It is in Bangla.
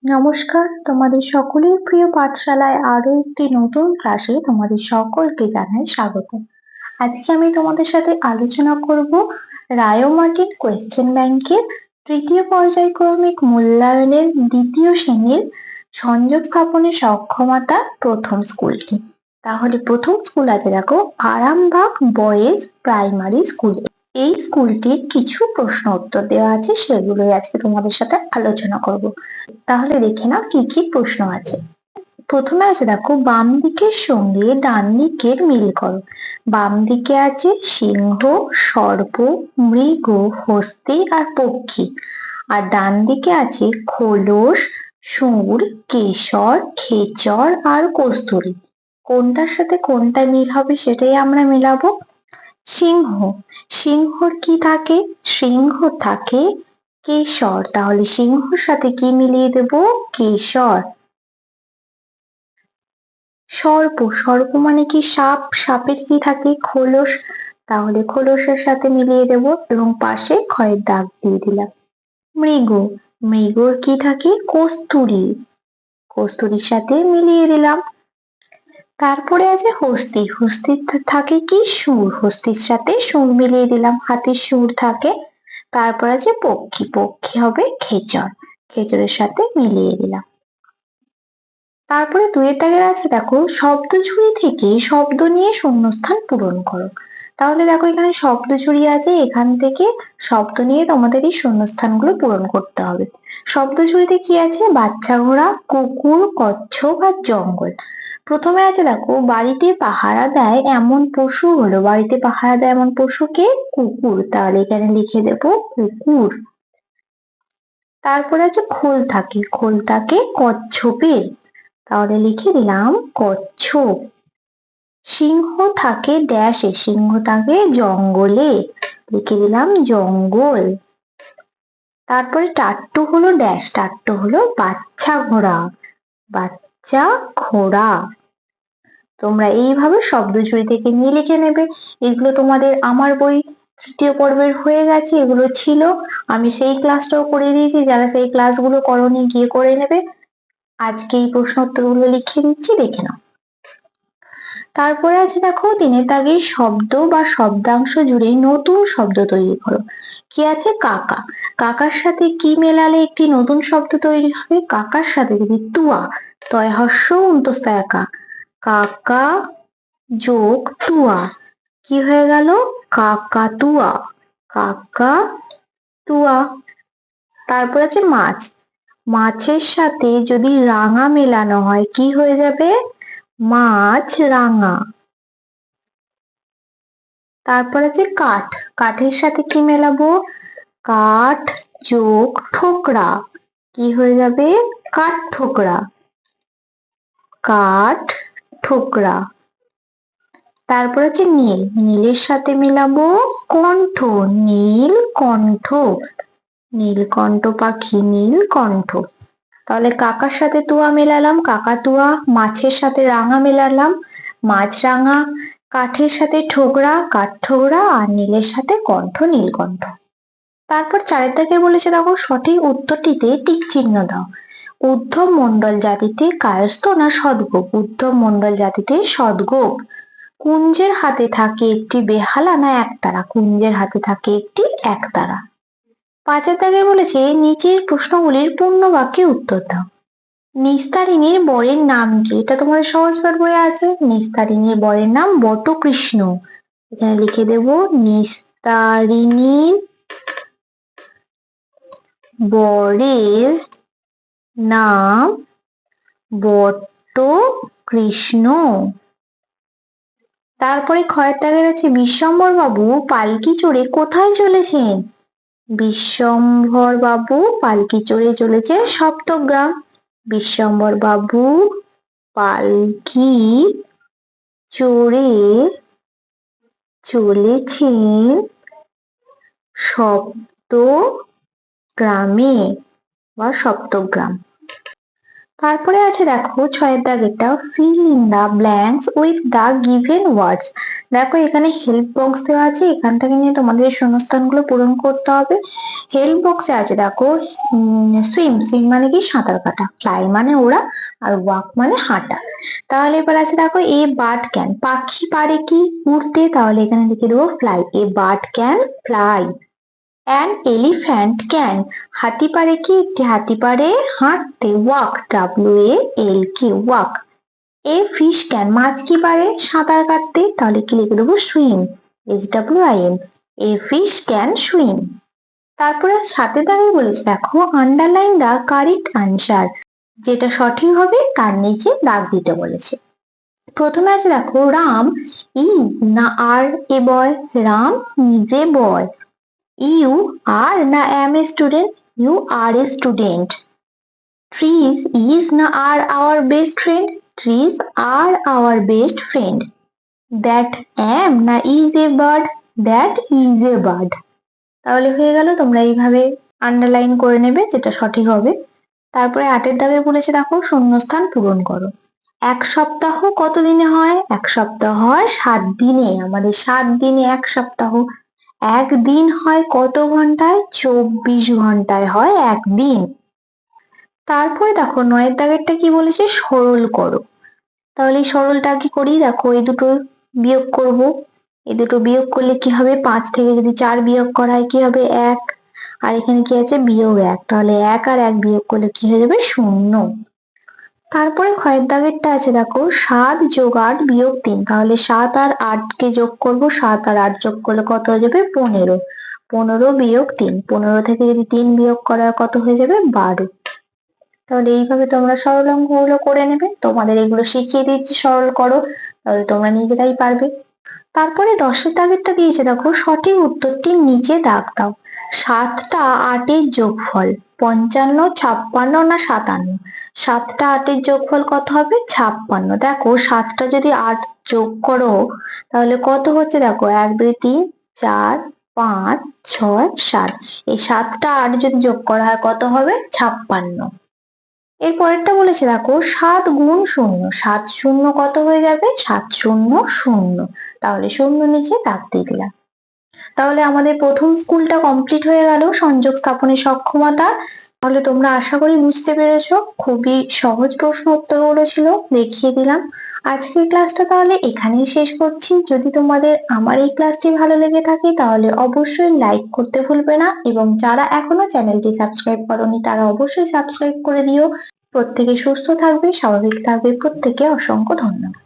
নমস্কার, তোমাদের সকলের প্রিয় পাঠশালায় আরো একটি নতুন ক্লাসে তোমাদের সকলকে জানাই স্বাগত। আজকে আমি তোমাদের সাথে আলোচনা করব রায় ও মার্টিন কোয়েশ্চেন ব্যাংকের তৃতীয় পর্যায়ক্রমিক মূল্যায়নের দ্বিতীয় শ্রেণীর সংযোগ স্থাপনের সক্ষমতা প্রথম স্কুলটি। তাহলে প্রথম স্কুল আছে দেখো আরামবাগ বয়েজ প্রাইমারি স্কুল। এই স্কুলটির কিছু প্রশ্ন উত্তর দেওয়া আছে, সেগুলোই আজকে তোমাদের সাথে আলোচনা করব। তাহলে দেখে নাও কি কি প্রশ্ন আছে। প্রথমে আছে দেখো বাম দিকের সঙ্গে ডান দিকের মিল করো। বাম দিকে আছে সিংহ, সর্প, মৃগ, হস্তি আর পক্ষী। আর ডান দিকে আছে খোলস, শুঁড়, কেশর, খেচর আর কস্তুরী। কোনটার সাথে কোনটা মিল হবে সেটাই আমরা মিলাবো। সিংহ, সিংহর কি থাকে? সিংহ থাকে কেশর, তাহলে সিংহর সাথে কি মিলিয়ে দেব? কেশর। সর্প, সর্প মানে কি? সাপ, সাপের কি থাকে? খোলস, তাহলে খোলসের সাথে মিলিয়ে দেব এবং পাশে ক্ষয়ের দাগ দিয়ে দিলাম। মৃগ, মৃগর কি থাকে? কস্তুরী, কস্তুরীর সাথে মিলিয়ে দিলাম। তারপরে আছে হস্তি, হস্তির থাকে কি? শুঁড়, হস্তির সাথে শুঁড় মিলিয়ে দিলাম, হাতির শুঁড় থাকে। তারপর আছে পক্ষী, পক্ষী হবে খেচর, খেচরের সাথে মিলিয়ে দিলাম। তারপরে দুয়ের দাগের আছে দেখো শব্দ ঝুড়ি থেকে শব্দ নিয়ে শূন্যস্থান পূরণ করো। তাহলে দেখো এখানে শব্দ ঝুড়ি আছে, এখান থেকে শব্দ নিয়ে তোমাদের এই শূন্যস্থানগুলো পূরণ করতে হবে। শব্দ ঝুড়িতে কি আছে? বাচ্চা ঘোড়া, কুকুর, কচ্ছপ আর জঙ্গল। প্রথমে আছে দেখো বাড়িতে পাহারা দেয় এমন পশু হলো, বাড়িতে পাহারা দেয় এমন পশু কে? কুকুর, তাহলে এখানে লিখে দেব কুকুর। তারপরে আছে খোল থাকে, খোল থাকে কচ্ছপের, তাহলে লিখে দিলাম কচ্ছপ। সিংহ থাকে ড্যাশে, সিংহ থাকে জঙ্গলে, লিখে দিলাম জঙ্গল। তারপরে টাট্টু হলো ড্যাশ, টাট্টু হলো বাচ্চা ঘোড়া, বাচ্চা ঘোড়া। তোমরা এইভাবে শব্দ ঝুড়ি থেকে নিয়ে লিখে নেবে। এগুলো তোমাদের আমার বই তৃতীয় পর্বের হয়ে গেছে, এগুলো ছিল, আমি সেই ক্লাসটাও করে দিয়েছি, যারা সেই ক্লাসগুলো করোনি গিয়ে করে নেবে। আজকে এই প্রশ্ন উত্তরগুলো লিখে দিচ্ছি, দেখে নাও। তারপরে আছে দেখো তিনের দাগে শব্দ বা শব্দাংশ জুড়ে নতুন শব্দ তৈরি করো। কি আছে? কাকা, কাকার সাথে কি মেলালে একটি নতুন শব্দ তৈরি হবে? কাকার সাথে যদি তুয়া, তয় হর্ষ অন্তস্থ একা, কাকা যোগ তুয়া, কি হয়ে গেল? কাকাতুয়া, কাকাতুয়া। তারপর আছে মাছ, মাছের সাথে যদি রাঙা মেলানো হয় কি হয়ে যাবে? মাছ রাঙা। তারপর আছে কাঠ, কাঠের সাথে কি মেলাবো? কাঠ যোগ ঠোকরা, কি হয়ে যাবে? কাঠ ঠোকরা, কাঠ ঠোকরা। তারপর আছে নীল, নীলের সাথে মেলাবো কণ্ঠ, নীল কণ্ঠ, নীলকণ্ঠ পাখি, নীলকণ্ঠ। তাহলে কাকার সাথে তুয়া মেলালাম, কাকাতুয়া। মাছের সাথে রাঙা মেলালাম, মাছরাঙা। কাঠের সাথে ঠোকরা, কাঠঠোকরা। আর নীলের সাথে কণ্ঠ, নীলকণ্ঠ। তারপর চারের দাগে বলেছে দেখো সঠিক উত্তরটিতে টিক চিহ্ন দাও। ঊর্ধ্ব মণ্ডল জাতিতে কায়স্থ না সদগোপ? ঊর্ধ্ব মণ্ডল জাতিতে সদগোপ। কুঞ্জের হাতে থাকে একটি বেহালা না একতারা? কুঞ্জের হাতে থাকে একটি একতারা। পাঁচের দাগে বলেছে নিচের প্রশ্নগুলির পূর্ণ বাক্যে উত্তর দাও। নিস্তারিণীর বরের নাম কি? এটা তোমাদের সহজ পাঠ বইয়ে আছে। নিস্তারিণীর বরের নাম বটকৃষ্ণ, এখানে লিখে দেব নিস্তারিণীর বরের নাম বটকৃষ্ণ। তারপরে ক্ষয়ের দাগের আছে বিশ্বম্বর বাবু পালকি চড়ে কোথায় চলেছেন? বিশ্বম্ভর বাবু পালকি চড়ে চলেছে সপ্তগ্রাম। বিশ্বম্বর বাবু পালকি চড়ে চলেছেন সপ্তগ্রামে বা সপ্তগ্রাম। তারপরে আছে দেখো 6 এর দাগেরটা, fill in the blanks with the given words। দেখো এখানে হেল্প বক্স দেওয়া আছে, এখান থেকে নিয়ে তোমাদের শূন্যস্থানগুলো পূরণ করতে হবে। হেল্প বক্সে আছে দেখো সুইম, সুইম মানে কি সাঁতার কাটা, ফ্লাই মানে ওড়া, আর ওয়াক মানে হাঁটা। তাহলে এবার আছে দেখো এ বার্ড ক্যান, পাখি পারে কি উড়তে, তাহলে এখানে লিখে দেবো fly, a bird can fly. An elephant can, হাতি পারে কি, একটি হাতি পারে হাঁটতে, walk, WALK walk. A fish can, মাছ কি পারে সাঁতার কাটতে, তাহলে কি লিখে দেবো swim, SWIM, a fish can swim. তারপরে সাথে দাঁড়িয়ে বলেছে দেখো আন্ডারলাইন দা কারেক্ট আনসার, যেটা সঠিক হবে তার নিচে দাগ দিতে বলেছে। প্রথমে আছে দেখো রাম ইজ না are a boy, Ram is a boy. You are না am a student, you are a student. Trees is না are our best friend, trees are our best friend. That am না is a bird, that is a bird. তাহলে হয়ে গেল, তোমরা এইভাবে আন্ডারলাইন করে নেবে যেটা সঠিক হবে। তারপরে 8 এর দাগে বলেছে দেখো শূন্যস্থান পূরণ করো। এক সপ্তাহ কত দিনে হয়, এক সপ্তাহ হয় 7 দিনে, আমাদের 7 দিনে এক সপ্তাহ। একদিন হয় কত ঘন্টায়, 24 ঘন্টায় হয় একদিন। তারপরে দেখো 9 এর দাগেরটা কি বলেছে, সরল করো। তাহলে এই সরলটা কি করি, দেখো এই দুটো বিয়োগ করব, এই দুটো বিয়োগ করলে কি হবে, 5 থেকে যদি 4 বিয়োগ করা হয় কি হবে 1, আর এখানে কি আছে বিয়োগ 1, তাহলে 1 আর 1 বিয়োগ করলে কি হয়ে যাবে 0। তারপরে ক্ষয়ের দাগেরটা আছে দেখো 7 যোগ 8 বিয়োগ 3, তাহলে 7 আর 8 কে যোগ করব, 7 আর 8 যোগ করলে কত হয়ে যাবে 15, 15 বিয়োগ 3, 15 থেকে যদি 3 বিয়োগ করা হয় কত হয়ে যাবে 12। তাহলে এইভাবে তোমরা সরল অঙ্কগুলো করে নেবে, তোমাদের এগুলো শিখিয়ে দিচ্ছি সরল করো, তাহলে তোমরা নিজেরাই পারবে। তারপরে 10 এর দাগেরটা দিয়েছে দেখো সঠিক উত্তরটির নিচে দাগ দাও। 7টা 8 এর যোগফল 55, 56 না 57, 7টা 8 এর যোগফল কত হবে 56। দেখো 7টা যদি 8 যোগ করো তাহলে কত হচ্ছে, দেখো 1 2 3 4 5 6 7, এই 7টা 8 যদি যোগ করা হয় কত হবে 56। এর পরেরটা বলেছে দেখো 7 গুণ 0, 7 শূন্য কত হয়ে যাবে 7 শূন্য 0, তাহলে 0 নিচে দাগ দিয়ে দিলাম। তাহলে আমাদের প্রথম স্কুলটা কমপ্লিট হয়ে গেল সংযোগ স্থাপনের সক্ষমতা। তাহলে তোমরা আশা করি বুঝতে পেরেছো, খুবই সহজ প্রশ্ন উত্তরগুলো ছিল, দেখিয়ে দিলাম। আজকের ক্লাসটা তাহলে এখানেই শেষ করছি। যদি তোমাদের আমার এই ক্লাসটি ভালো লেগে থাকে তাহলে অবশ্যই লাইক করতে ভুলবে না, এবং যারা এখনো চ্যানেলটি সাবস্ক্রাইব করোনি তারা অবশ্যই সাবস্ক্রাইব করে দিও। প্রত্যেকে সুস্থ থাকবে, স্বাভাবিক থাকবে, প্রত্যেকে অসংখ্য ধন্যবাদ।